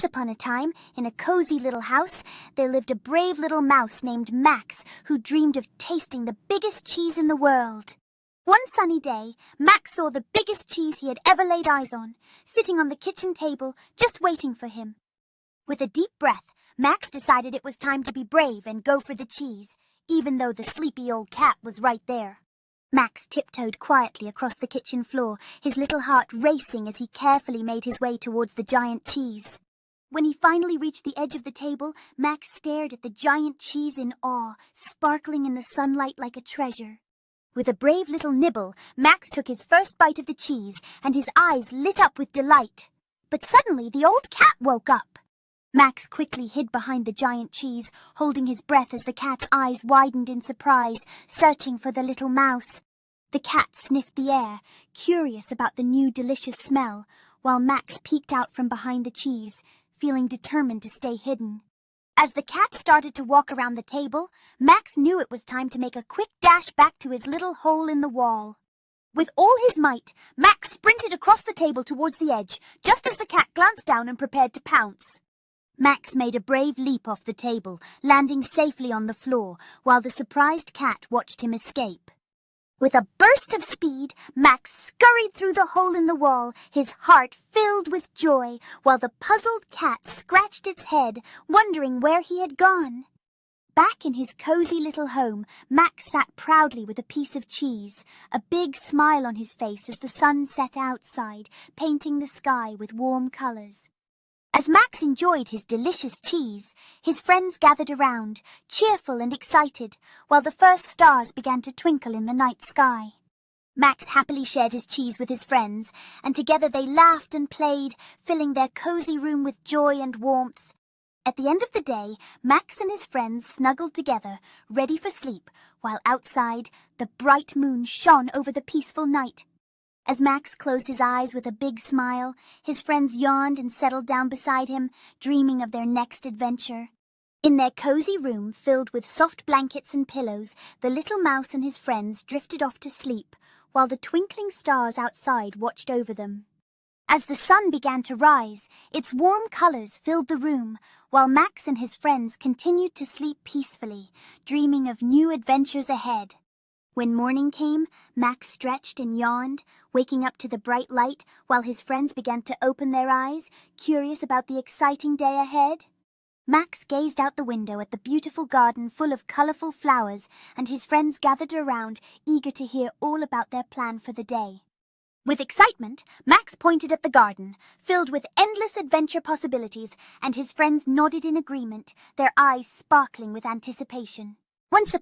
upon a time, in a cozy little house, there lived a brave little mouse named Max who dreamed of tasting the biggest cheese in the world. One sunny day, Max saw the biggest cheese he had ever laid eyes on, sitting on the kitchen table, just waiting for him. With a deep breath, Max decided it was time to be brave and go for the cheese, even though the sleepy old cat was right there. Max tiptoed quietly across the kitchen floor, his little heart racing as he carefully made his way towards the giant cheese. When he finally reached the edge of the table, Max stared at the giant cheese in awe, sparkling in the sunlight like a treasure. With a brave little nibble, Max took his first bite of the cheese, and his eyes lit up with delight. But suddenly the old cat woke up. Max quickly hid behind the giant cheese, holding his breath as the cat's eyes widened in surprise, searching for the little mouse. The cat sniffed the air, curious about the new delicious smell, while Max peeked out from behind the cheese, feeling determined to stay hidden. As the cat started to walk around the table, Max knew it was time to make a quick dash back to his little hole in the wall. With all his might, Max sprinted across the table towards the edge, just as the cat glanced down and prepared to pounce. Max made a brave leap off the table, landing safely on the floor, while the surprised cat watched him escape. With a burst of speed, Max scurried through the hole in the wall, his heart filled with joy, while the puzzled cat scratched its head, wondering where he had gone. Back in his cozy little home, Max sat proudly with a piece of cheese, a big smile on his face as the sun set outside, painting the sky with warm colors. As Max enjoyed his delicious cheese, his friends gathered around, cheerful and excited, while the first stars began to twinkle in the night sky. Max happily shared his cheese with his friends, and together they laughed and played, filling their cozy room with joy and warmth. At the end of the day, Max and his friends snuggled together, ready for sleep, while outside, the bright moon shone over the peaceful night. As Max closed his eyes with a big smile, his friends yawned and settled down beside him, dreaming of their next adventure. In their cozy room filled with soft blankets and pillows, the little mouse and his friends drifted off to sleep, while the twinkling stars outside watched over them. As the sun began to rise, its warm colors filled the room, while Max and his friends continued to sleep peacefully, dreaming of new adventures ahead. When morning came, Max stretched and yawned, waking up to the bright light while his friends began to open their eyes, curious about the exciting day ahead. Max gazed out the window at the beautiful garden full of colorful flowers, and his friends gathered around, eager to hear all about their plan for the day. With excitement, Max pointed at the garden, filled with endless adventure possibilities, and his friends nodded in agreement, their eyes sparkling with anticipation. Once